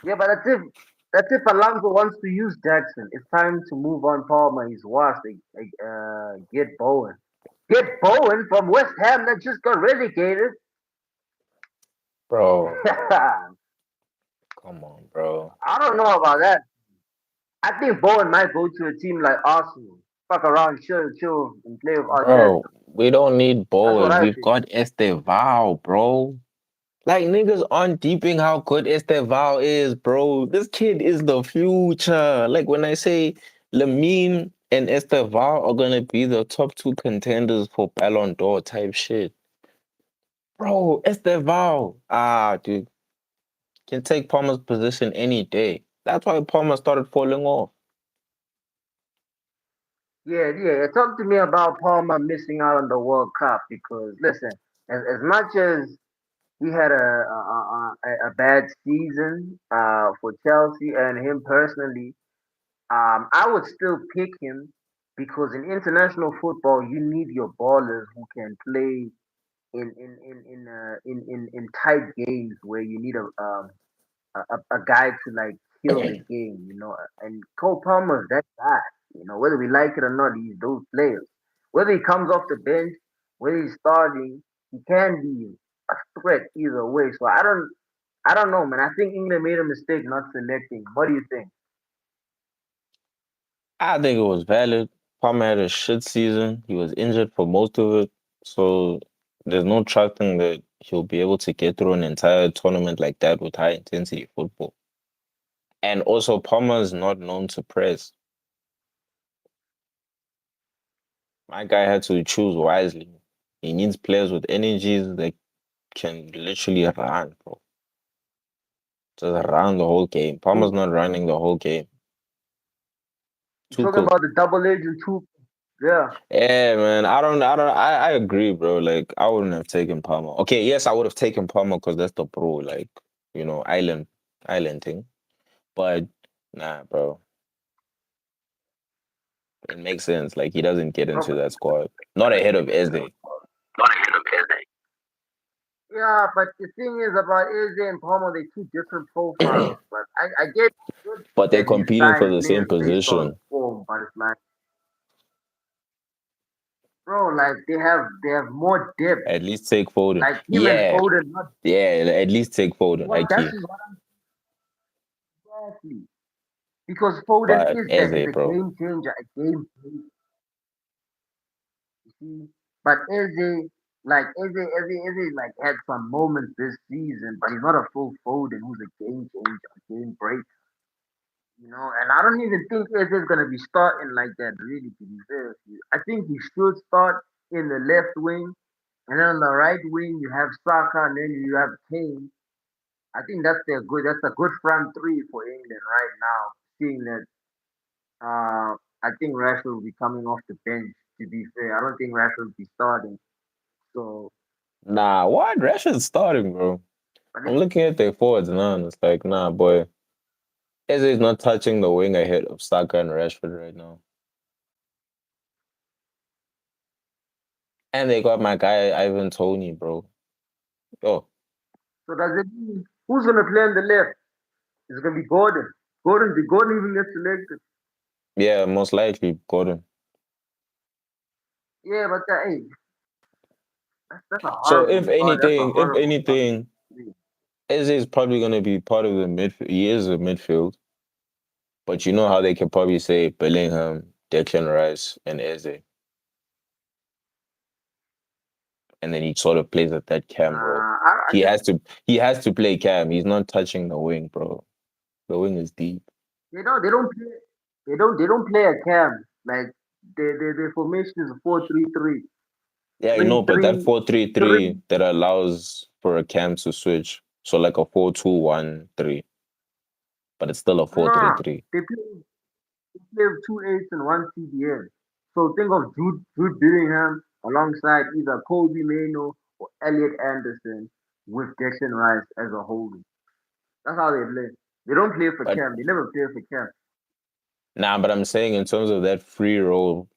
Yeah, but that's if Alonso wants to use Jackson. It's time to move on Palmer. He's washed. Get Bowen. Get Bowen from West Ham that just got relegated. Bro, I come on, bro. don't know about that. I think Bowen might go to a team like Arsenal. Fuck around, chill, and play with Arteta. Bro, we don't need That's what Bowen. I We've think. got Estevao, bro. Like niggas aren't deeping how good Estevao is, bro. This kid is the future. Like when I say Lamine and Estevao are gonna be the top two contenders for Ballon d'Or type shit. Bro, Estevao. Ah, dude. Can take Palmer's position any day. That's why Palmer started falling off. Yeah. Talk to me about Palmer missing out on the World Cup because listen, as much as he had a bad season for Chelsea and him personally, I would still pick him because in international football you need your ballers who can play in tight games where you need a guy to like kill the game, you know. And Cole Palmer's that guy, you know, whether we like it or not, he's those players. Whether he comes off the bench, whether he's starting, he can be a threat either way. So I don't know, man. I think England made a mistake not selecting. What do you think? I think it was valid. Palmer had a shit season. He was injured for most of it. So there's no trusting that he'll be able to get through an entire tournament like that with high intensity football. And also, Palmer is not known to press. My guy had to choose wisely. He needs players with energies that can literally run, bro. Just run the whole game. Palmer's Two, not running the whole game. you talking Tuchel. about the double agent two? Yeah. Yeah, man. I agree, bro. Like, I wouldn't have taken Palmer. Okay, yes, I would have taken Palmer because that's the pro, like, island thing. But nah, bro. It makes sense. Like, he doesn't get Bro, into that squad. Not ahead of Eze. yeah, but the thing is about Eze and Palmer, they're two different profiles. But I get good But they're that he competing for signed the same players based on position. form, but it's like, bro, like they have more depth. At least take Foden. Like him and Yeah, Foden, not yeah, at least take Foden, what that's IQ. just what I'm exactly. Because Foden But is that is Eze, a bro. game changer, a game changer, you see. But Eze like had some moments this season, but he's not a full Foden who's a game changer, a game breaker. You know, and I don't even think Eze is gonna be starting like that. Really, to be fair with you, I think he should start in the left wing, and then on the right wing you have Saka, and then you have Kane. I think that's a good front three for England right now. Seeing that, I think Rashford will be coming off the bench. To be fair, I don't think Rashford will be starting. So, Nah, what? Rashford's starting, bro. but I'm looking at their forwards now, and it's like, nah, boy. Eze is not touching the wing ahead of Saka and Rashford right now. And they got my guy Ivan Tony, bro. Oh, So does it mean who's gonna play on the left? It's gonna be Gordon. Did Gordon even get selected? yeah, most likely Gordon. Yeah, but hey, that's a So horrible start. That's a if horrible start. anything, Eze is probably going to be part of the midfield. He is a midfield, but you know how they can probably say Bellingham, Declan Rice, and Eze, and then he sort of plays at that cam role. I just He has to play cam. He's not touching the wing, bro. The wing is deep. they don't play a cam like their formation is a 4-3-3. Yeah, you know, Three but that three 4-3-3 three. that allows for a cam to switch. So like a 4-2-1-3, but it's still a four three Nah, three. they play with two eights and one CDM. So think of Jude Bellingham alongside either Kobe Mano or Elliot Anderson with Declan Rice as a holding. That's how they play. They don't play for But Cam. They never play for Cam. nah, but I'm saying in terms of that free role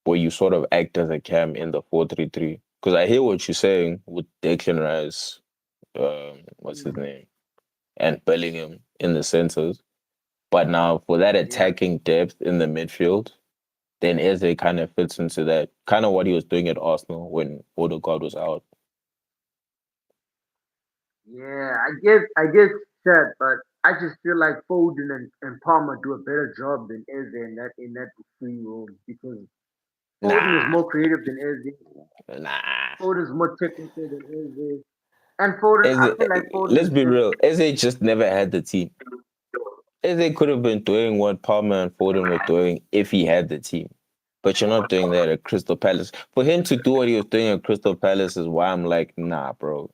where you sort of act as a cam in the 4-3-3. Because I hear what you're saying with Declan Rice, what's his Mm, name, and Bellingham in the centers. But now for that yeah, attacking depth in the midfield, then Eze kind of fits into that, kind of what he was doing at Arsenal when Odegaard was out. yeah. I get that, but I just feel like Foden and Palmer do a better job than Eze in that free role because Foden is Nah, more creative than Eze. nah. Foden is more technical than Eze. And Foden, I Eze, feel like Foden let's is be more. real. Eze just never had the team. Eze could have been doing what Palmer and Foden were doing if he had the team. But you're not doing that at Crystal Palace. For him to do what he was doing at Crystal Palace is why I'm like, nah, bro.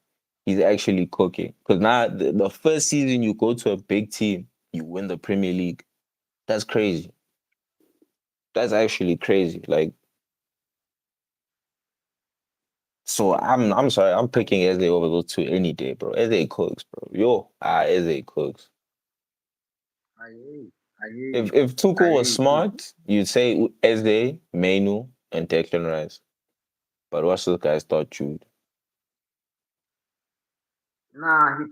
He's actually cooking. Because now the first season you go to a big team, you win the Premier League. That's crazy. That's actually crazy. Like, so I'm sorry, I'm picking Eze over those two any day, bro. Eze cooks, bro. Eze cooks. I hear you. I hear you. If I Tuchel hear was you too. smart, you'd say Eze, Mainu, and Declan Rice. But what's this guy start Jude? Nah, he's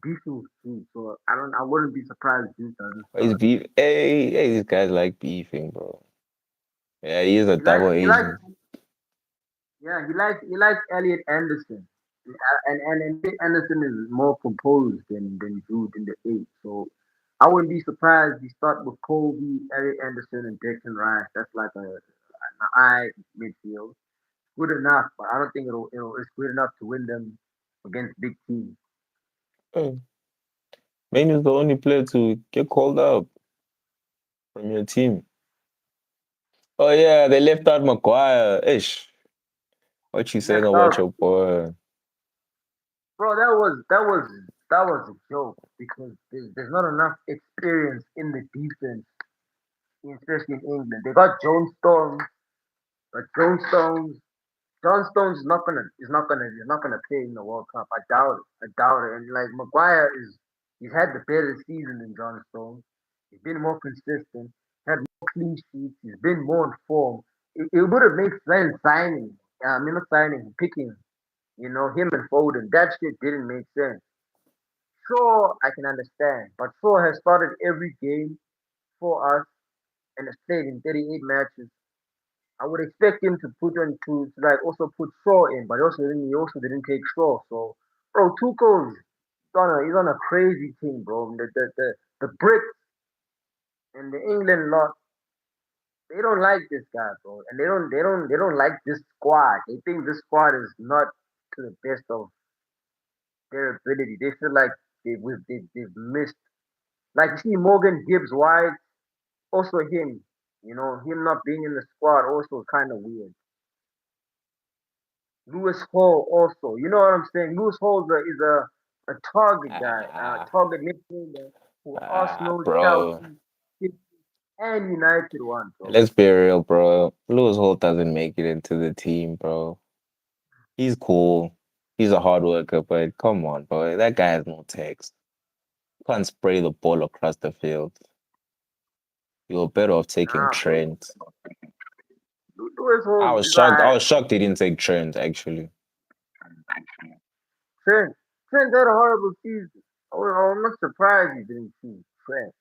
beefing with Jude, so I wouldn't be surprised if Jude doesn't He's start. beef. Hey, these guys like beefing, bro. Yeah, he is a double He likes agent. yeah, he likes Elliot Anderson. And Elliot Anderson is more composed than Jude in the eight. So I wouldn't be surprised if he start with Kobe, Elliot Anderson, and Declan Rice. That's like an eye midfield. Good enough, but I don't think it's good enough to win them against big teams. Hey, Mainu's the only player to get called out from your team. Oh yeah, they left out Maguire. Ish. What you saying Left about out, your boy? bro. That was a joke because there's not enough experience in the defense, especially in England. They got but John Stones is not gonna play in the World Cup. I doubt it. I doubt it. And like Maguire he's had the better season than John Stones. He's been more consistent, had more clean sheets. He's been more in form. It would have made sense signing. I mean, not signing, picking. Him and Foden. That shit didn't make sense. Sure, I can understand, but Shaw has started every game for us and has played in 38 matches. I would expect him to put on to like also put Shaw in, but he also didn't take Shaw. So, bro, Tuchel's he's on a crazy team, bro. The Brits and the England lot, they don't like this guy, bro, and they don't like this squad. They think this squad is not to the best of their ability. They feel like they've missed. Like you see Morgan Gibbs White, also him. Him not being in the squad also kind of weird. Lewis Hall also. You know what I'm saying? Lewis Hall is a target guy, Ah, target midfielder who Arsenal, bro. Chelsea, City, and United want, bro. Let's be real, bro. Lewis Holt doesn't make it into the team, bro. He's cool. He's a hard worker, but come on, bro. That guy has no text. Can't spray the ball across the field. You're better off taking Nah, bro. Trent. Lewis I Hall was is shocked. I alright. was shocked he didn't take Trent, actually. Trent. Trent had a horrible season. I'm not surprised he didn't choose Trent.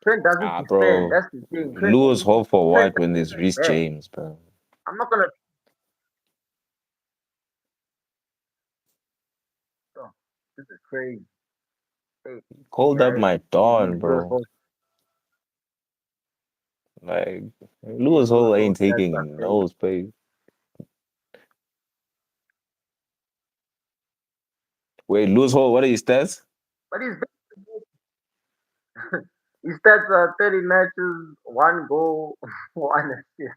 Trent doesn't Ah, defend. bro. That's the thing. Lewis Hall for Trent what when doesn't there's Reece defend. James, bro? I'm not gonna. Oh, this is crazy. Hey, Called up yeah, my he Dawn, leaves Lewis bro. Hall. Like Yeah, Lewis Lewis Hall Hall ain't stats are taking crazy. no space. Wait, Lewis Hall, what are his stats? But his stats are 30 matches, one goal, one assist.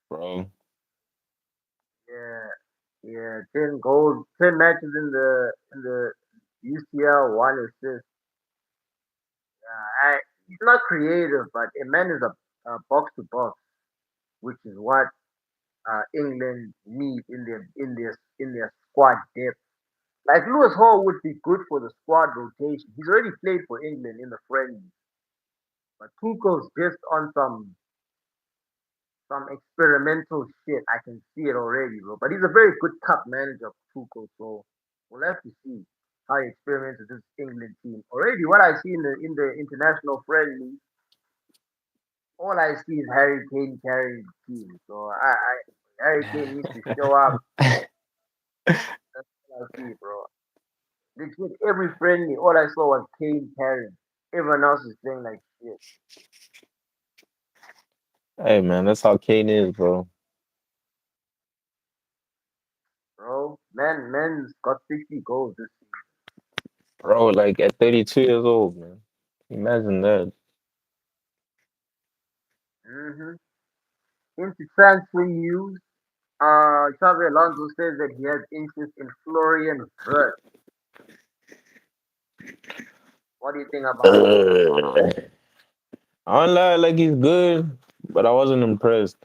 Bro. Yeah, yeah, 10 goals, 10 matches in the UCL, one assist. He's not creative, but a man is a box to box, which is what England need in their squad depth. Like Lewis Hall would be good for the squad rotation. He's already played for England in the friendly, but Tuchel's just on some experimental shit. I can see it already, bro. But he's a very good cup manager, Tuchel. So we'll have to see how he experiments with this England team. Already, what I see in the international friendly, all I see is Harry Kane carrying the team. So Harry Kane needs to show up. That's what I see, bro. Legit, every friendly, all I saw was Kane carrying. Everyone else is playing like shit, Hey man, that's how Kane is, bro. bro. Man's got 60 goals this Bro, like at 32 years old, man. Imagine that. season. Into transfer news, Xavi Alonso says that he has interest in Florian Wirtz. What do you think about it? I don't lie, like he's good, but I wasn't impressed.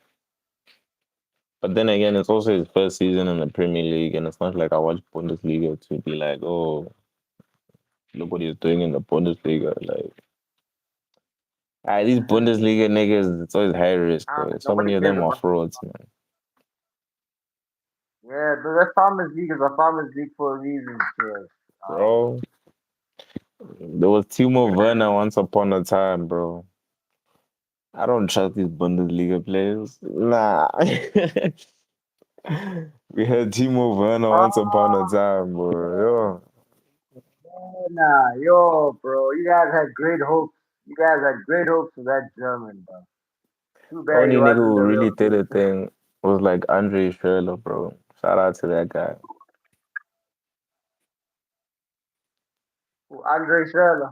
But then again, it's also his first season in the Premier League, and it's not like I watch Bundesliga to be like, oh, look what he's doing in the Bundesliga. Like, these Hmm. Bundesliga niggas, it's always high risk, bro. So Nobody many of cares them are about. frauds, man. Yeah, the Farmers League is a Farmers League for a reason, Cheers. Bro, there was Timo Werner once upon a time, bro. I don't trust these Bundesliga players. Nah. We had Timo Werner once upon a Oh, time, bro. nah, yo, bro, you guys had great hopes. You guys had great hopes for that German, bro. Too Yo. bad he Only nigga wasn't who the really real did deal. a thing was like Andre Schürrle, bro. Shout out to that guy. Andre Schürrle.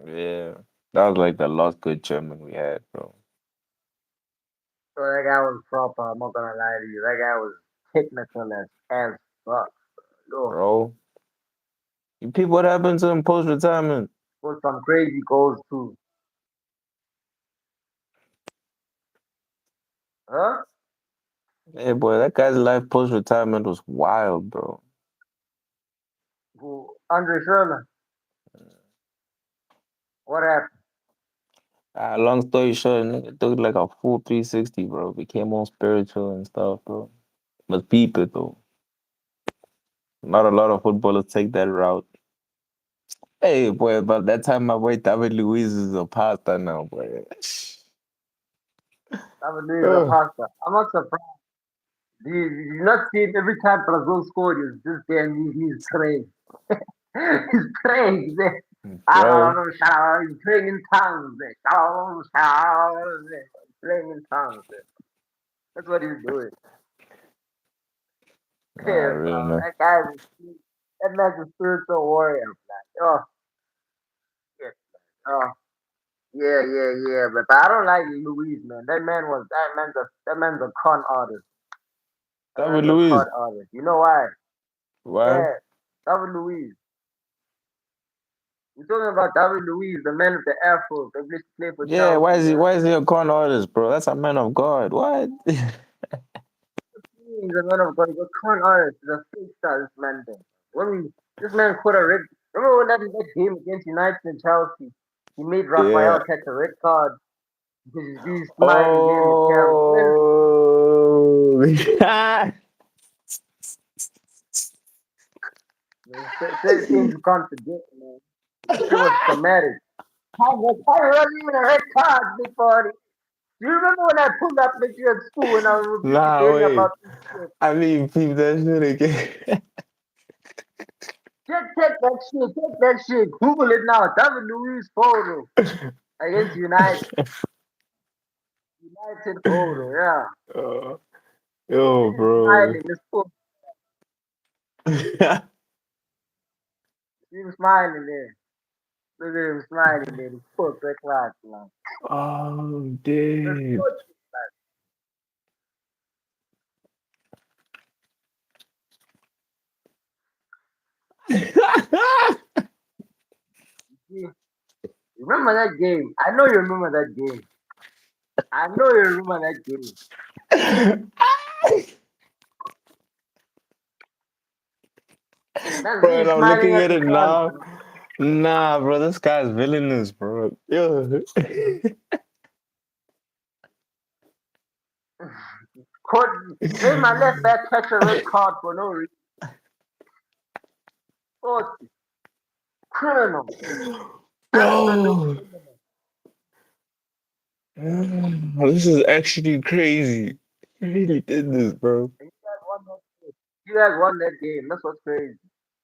Yeah. That was like the last good German we had, bro. So that guy was proper. I'm not gonna lie to you. That guy was technical as fuck. Yo, Bro, you peep what happened to him post retirement? put some crazy goals too. Huh? Hey, boy, that guy's life post retirement was wild, bro. Who? Andre Schürrle. What happened? Long story short, nigga took like a full 360, bro. Became all spiritual and stuff, bro. But peep it, though. Not a lot of footballers take that route. Hey, boy, about that time, my boy David Luiz is a pasta now, boy. David Luiz a Oh, pasta. I'm not surprised. Did you not see it every time Brazil scored? He was just there and he's praying. He's praying. He's there. bro. He's praying in tongues. There. He's praying in tongues. There. That's what he's doing. Nah, Yeah, real, bro. man. That man's a spiritual warrior. Man. Oh, shit. Oh, yeah. But I don't like Luis, man. That man's a con artist. That David man's a Luiz. con artist. You know why? Why? Yeah, David Luiz. We're talking about David Luiz, the man with the afro that used to play for Yeah, Chelsea. Yeah, why is he a con artist, bro? That's a man of God. What? he's a man of God. He's a con artist. He's a fake star. This man thing. This man caught a red. Remember when that game against United and Chelsea? He made Yeah. Raphael catch a red card because he's busy smiling there in the camera. Man, Oh. Things you contradict, man. Shit was traumatic. I wasn't even a red card before. Do you remember when I pulled up with you at school when I was Nah, debating wait. about this shit? I mean, peep that shit again. Just take that shit. Google it now. David Luiz photo against United photo, yeah. Uh, Look yo, at him bro. smiling. See him smiling there. Look at him smiling there. This poor black lad, man. Oh, That's damn. good. You remember that game? I know you remember that game. I know you remember that game. That's Bro, me and I'm smiling looking at at the it sun, now. man. Nah, bro, this guy's villainous, bro. Yo. Court, made my left back catch a red card for no reason. Oh, criminal. Absolute Bro, criminal. this is actually crazy. You really did this, bro. And you guys won that game. You guys won that game. That's what's crazy.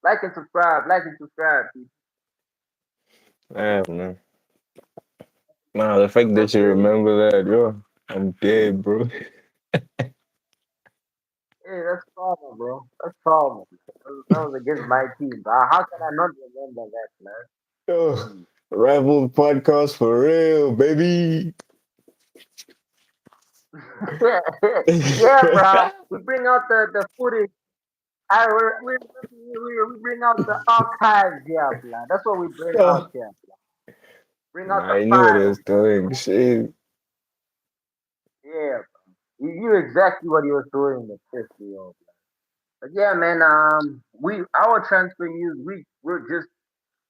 Like and subscribe. Like and subscribe, people. Yeah, man. Nah, the fact That's that you crazy. remember that, yo, I'm dead, bro. Hey, that's trauma, bro. That's trauma. That was against my team. But how can I not remember that, man? Yo, Hmm. rival podcast for real, baby. Yeah, bro. We bring out the footage. We bring out the archives here, blah. That's what we bring out Yo, here. Blah. Bring out the I knew what I files. was doing. Shit. Yeah, you knew exactly what he was doing in the fifth year. But yeah, man. We our transfer news.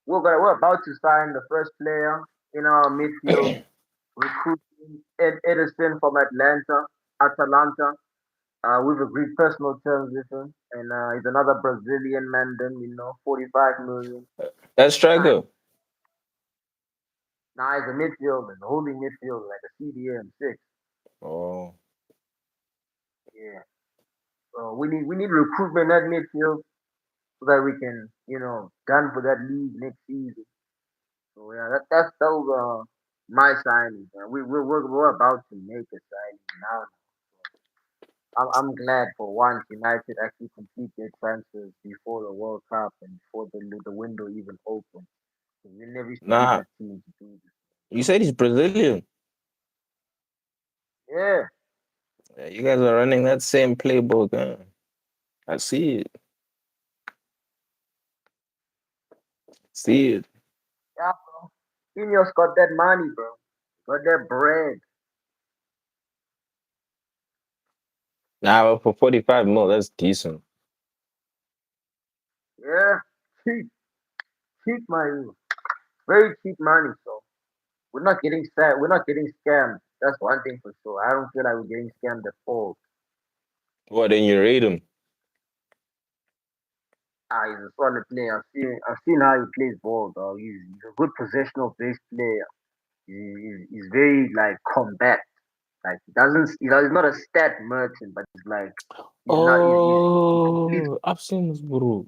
We're about to sign the first player in our midfield. Recruiting Edison from Atalanta. We've agreed personal terms with him, and he's another Brazilian man. Then 45 million. That Nice. striker. Now he's a midfielder, a holding midfielder, like a CDM six. Oh, Yeah. So we need recruitment at midfield so that we can gun for that league next season. So yeah, that's those my signings. Man. We're about to make a signing now. I'm glad for once United actually complete their transfers before the World Cup and before the window even opens. We never used to be nah. that team to do this. You said he's Brazilian. Yeah, Yeah, you guys are running that same playbook. Huh? I see it. See it. yeah, bro. Ineos got that money, bro. Got that bread. Nah, but for 45 mil, that's decent. Yeah, cheap, cheap money, very cheap money. So we're not getting sad. We're not getting scammed. That's one thing for sure. I don't feel like we're getting scammed at all. What, then you rate him? He's a solid player. I've seen how he plays ball, dog. He's a good possessional based player. He's very like combat. Like he's not a stat merchant, but he's like he's not he completes. Oh, I've seen this, bro.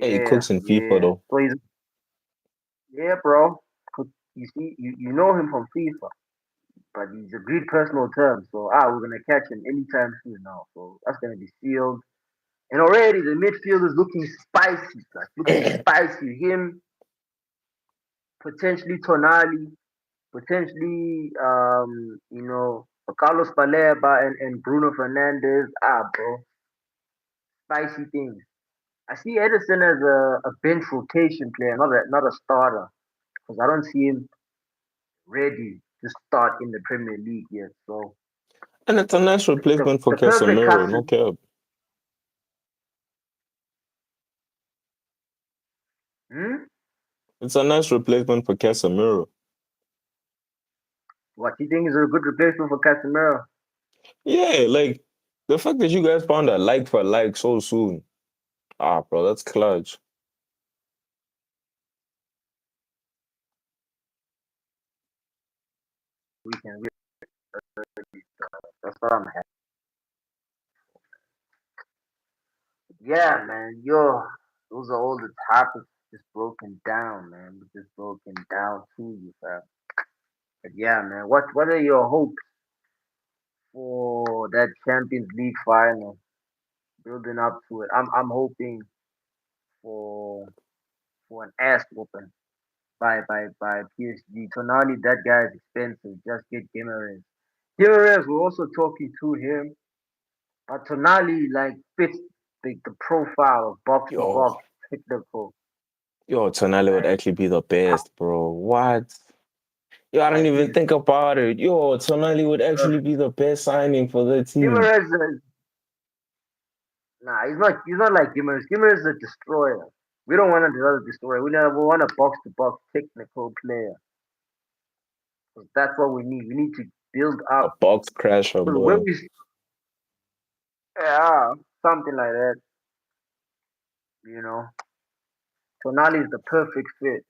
Hey, he Yeah, cooks in FIFA, yeah. though. So he's yeah, bro. You see, you know him from FIFA, but he's agreed personal terms. So we're gonna catch him anytime soon now. So that's gonna be sealed. And already the midfield is looking spicy, like looking spicy. Him, potentially Tonali, potentially Carlos Baleba and Bruno Fernandez. Bro, spicy things. I see Edison as a bench rotation player, not a starter, because I don't see him ready to start in the Premier League yet. So And it's a nice the, replacement for the perfect Casemiro, no captain. cap. Hmm? It's a nice replacement for Casemiro. What you think is a good replacement for Casemiro? Yeah, like the fact that you guys found a like for like so soon. Ah, bro, that's clutch. We can really, that's what I'm happy. Yeah, man, those are all the topics just broken down, man. We just broken down to you, fam. But yeah, man, what are your hopes for that Champions League final? Building up to it, I'm hoping for for an ass whooping by PSG. Tonali, that guy is expensive. Just get Gimares. Gimares, we're also talking to him, but Tonali like fits the profile of box to Yo, box technical. yo, Tonali would Like actually be the best, bro. What? Yo, I didn't like even he's think about it. Yo, Tonali would actually perfect. be the best signing for the team. Gimares, nah, he's not like Gimares. Gimares is a destroyer. We don't want another destroyer. We want a box to box technical player. 'Cause that's what we need. We need to build A up. box crasher, Because when boy. we yeah, something like that, you know. Tonali is the perfect fit.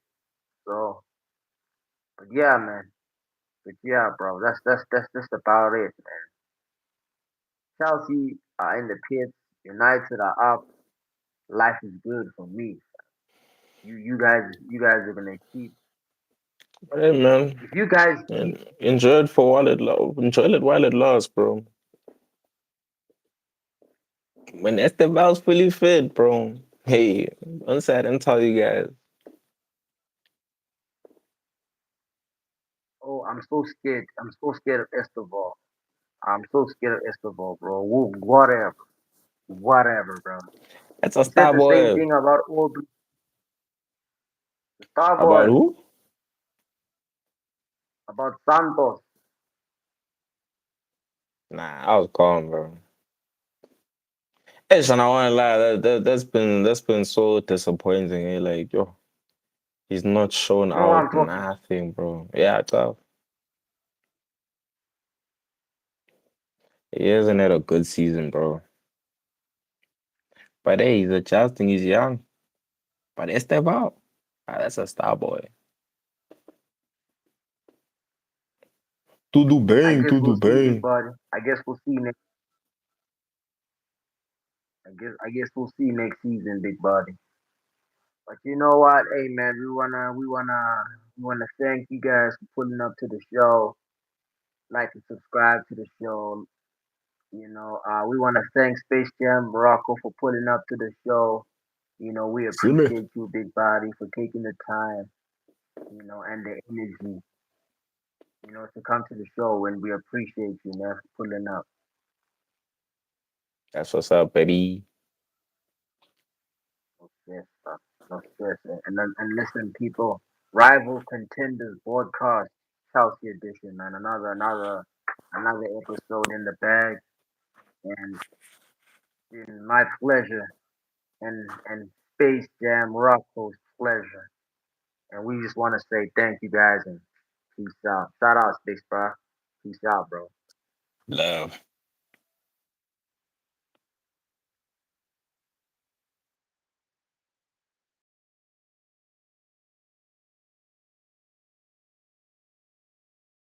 So, but yeah, man. But yeah, bro. That's just about it. Chelsea are in the pits. United are up. Life is good for me. You guys are gonna keep. Hey, man. If you guys keep, And enjoy it for while enjoy it while it lasts, bro. When Esteval's fully fit, bro. Hey, don't say I didn't tell you guys. oh, I'm so scared. I'm so scared of Esteval. I'm so scared of Esteval, bro. Whatever, whatever, bro. That's a You said star the same boy. thing about all the star About boy, who? about Santos. Nah, I was calm, bro. Hey, son, I wanna lie. That's been so disappointing. Eh? Like, yo, he's not shown You know what out I'm talking? nothing, bro. Yeah, tough. He hasn't had a good season, bro. But hey, he's adjusting. He's young. But Esteval, that's a star boy. Tudo I bem, guess tudo we'll see, big bem. buddy. I guess we'll see next. I guess we'll see next season, big buddy. But you know what? Hey man, we wanna thank you guys for pulling up to the show. Like and subscribe to the show. We wanna thank Space Jam Morocco for pulling up to the show. We See me. appreciate you, big body, for taking the time, and the energy, to come to the show, and we appreciate you, man, for pulling up. That's what's up, baby. No stress, no stress. And listen, people, rival contenders broadcast Chelsea edition, man. Another episode in the bag, and it's been my pleasure and Space Jam Rocco's pleasure. And we just want to say thank you guys and peace out. Shout out, Space Bro. Peace out, bro. Love.